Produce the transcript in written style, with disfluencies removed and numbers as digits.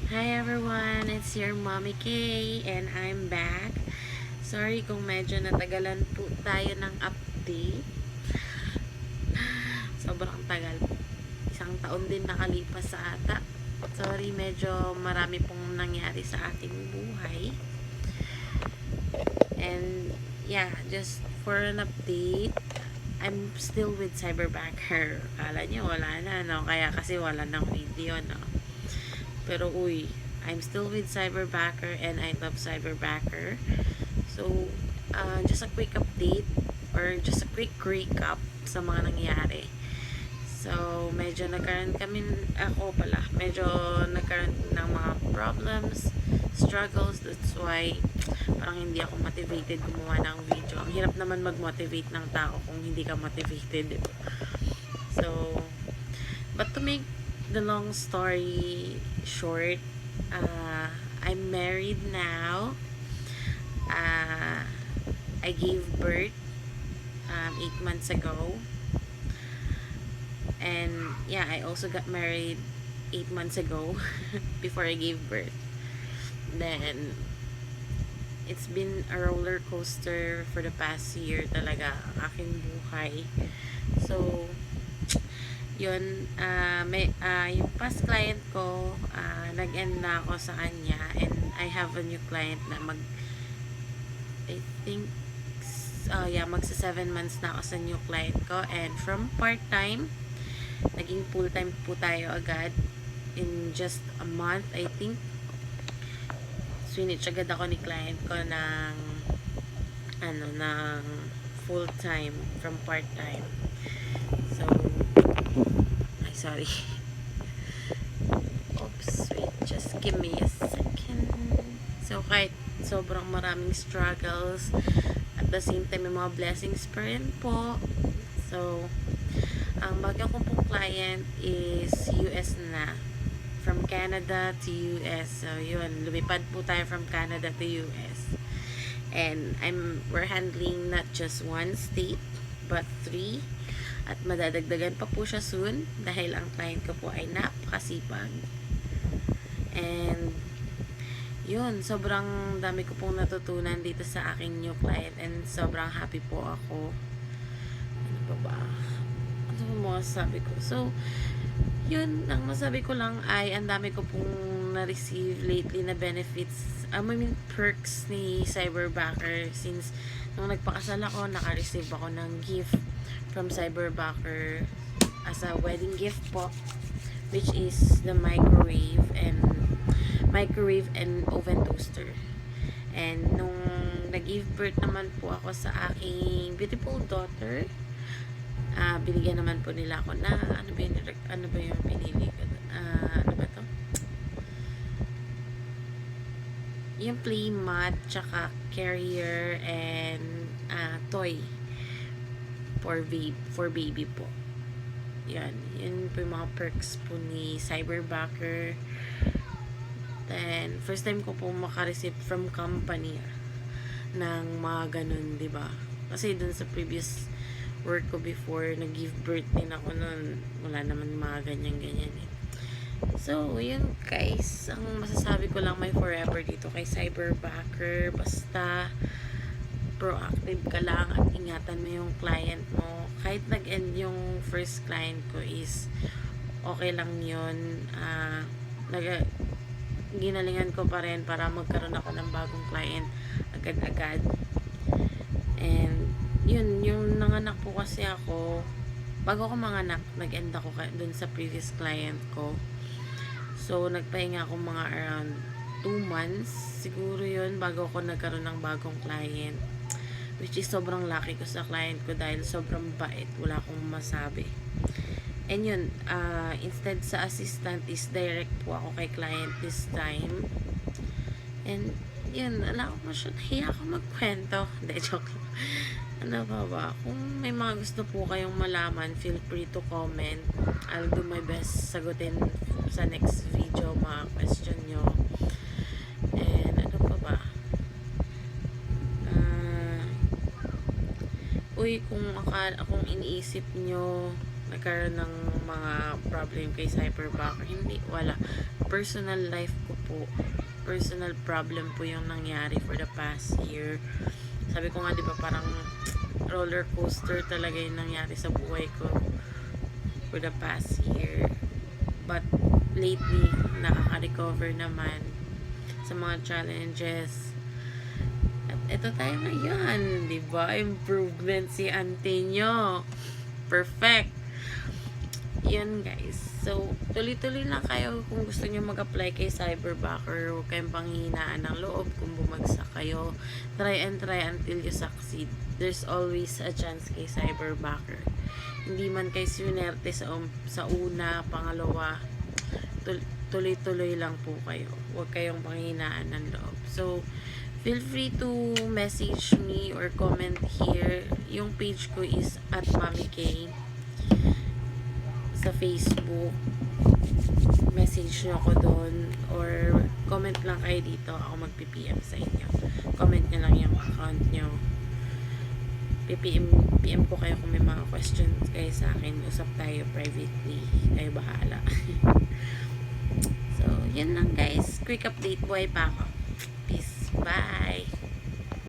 Hi everyone, it's your Mommy K and I'm back. Sorry kung medyo natagalan po tayo ng update. Sobrang tagal. Isang taon din nakalipas sa ata. Sorry, medyo marami pong nangyari sa ating buhay. And yeah, just for an update, I'm still with Cyberbacker. Kala nyo wala na, no? Kaya kasi wala ng video, no? Pero I'm still with Cyberbacker and I love Cyberbacker. So, just a quick update or just a quick recap sa mga nangyari. So, medyo nagkaroon medyo nagkaroon ng mga problems, struggles. That's why parang hindi ako motivated gumawa ng video. Ang hirap naman mag-motivate ng tao kung hindi ka motivated. So, but to make the long story short, I'm married now. I gave birth 8 months ago. And yeah, I also got married 8 months ago before I gave birth. Then, it's been a roller coaster for the past year talaga, aking buhay. So, yun, yung past client ko, nag-end na ako sa kanya and I have a new client na I think magsa 7 months na ako sa new client ko, and from part-time naging full-time po tayo agad in just a month. I think switch agad ako ni client ko ng ng full-time from part-time. So, sorry. Oops, wait, just give me a second. So, kahit sobrang maraming struggles, at the same time, may mga blessings pa rin po. So, ang bago kong pong client is US na. From Canada to US. So, yun, lumipad po tayo from Canada to US. And we're handling not just one state, but 3. At madadagdagan pa po siya soon dahil ang client ko po ay napakasipag. And yun, sobrang dami ko pong natutunan dito sa aking new client and sobrang happy po ako. Ano pa ba? Ano mo masasabi ko? So, yun, ang masabi ko lang ay ang dami ko pong na-receive lately na benefits, perks ni Cyberbacker. Since nung nagpakasal ako, naka-receive ako ng gift from Cyberbacker as a wedding gift po, which is the microwave and oven toaster. And nung nag-give birth naman po ako sa aking beautiful daughter, binigyan naman po nila ako na ano ba yung pinili ko, ano ba to, yung play mat tsaka carrier and toy for baby po. Yun po yung mga perks po ni Cyberbacker. Then first time ko po maka-receive from company ng mga ganun, diba? Kasi dun sa previous work ko before, nag-give birth din ako nun, wala naman mga ganyan eh. So, yun guys, ang masasabi ko lang, may forever dito kay Cyberbacker. Basta proactive ka lang at ingatan mo yung client mo. Kahit nag-end yung first client ko is okay lang yun. Ginalingan ko pa rin para magkaroon ako ng bagong client agad-agad. And yun, yung nanganak po kasi ako, bago ako manganak, nag-end ako dun sa previous client ko. So, nagpahinga ako mga around 2 months, siguro yun, bago ako nagkaroon ng bagong client. Which is sobrang lucky ko sa client ko dahil sobrang bait, wala akong masabi. And yun, instead sa assistant is direct po ako kay client this time. And yun, wala akong hiya ako magkwento. Hindi, joke lang. Ano ba? Kung may mga gusto po kayong malaman, feel free to comment. I'll do my best sagutin sa next video mga question nyo. And ano pa ba? Kung iniisip nyo nagkaroon ng mga problem kay cyberbacker. Hindi, wala. Personal life ko po, personal problem po yung nangyari for the past year. Sabi ko nga, di ba, parang roller coaster talaga yung nangyari sa buhay ko for the past year. But lately, nakaka-recover naman sa mga challenges. At ito tayo ngayon, di ba? Improvement si auntie nyo. Perfect. Yun, guys. So, tuloy-tuloy lang kayo kung gusto nyo mag-apply kay cyberbacker. Huwag kayong panghihinaan ng loob kung bumagsak kayo. Try and try until you succeed. There's always a chance kay cyberbacker. Hindi man kayo swinerte sa una, pangalawa, tuloy-tuloy lang po kayo. Huwag kayong panghinaan ng loob. So, feel free to message me or comment here. Yung page ko is at Mami K sa Facebook. Message nyo ako doon or comment lang kayo dito. Ako mag-PM sa inyo. Comment nyo lang yung account nyo. PM ko kayo kung may mga questions kayo sa akin. Usap tayo privately. Kayo bahala. So, yun lang guys. Quick update. Buhay pa ako. Peace. Bye.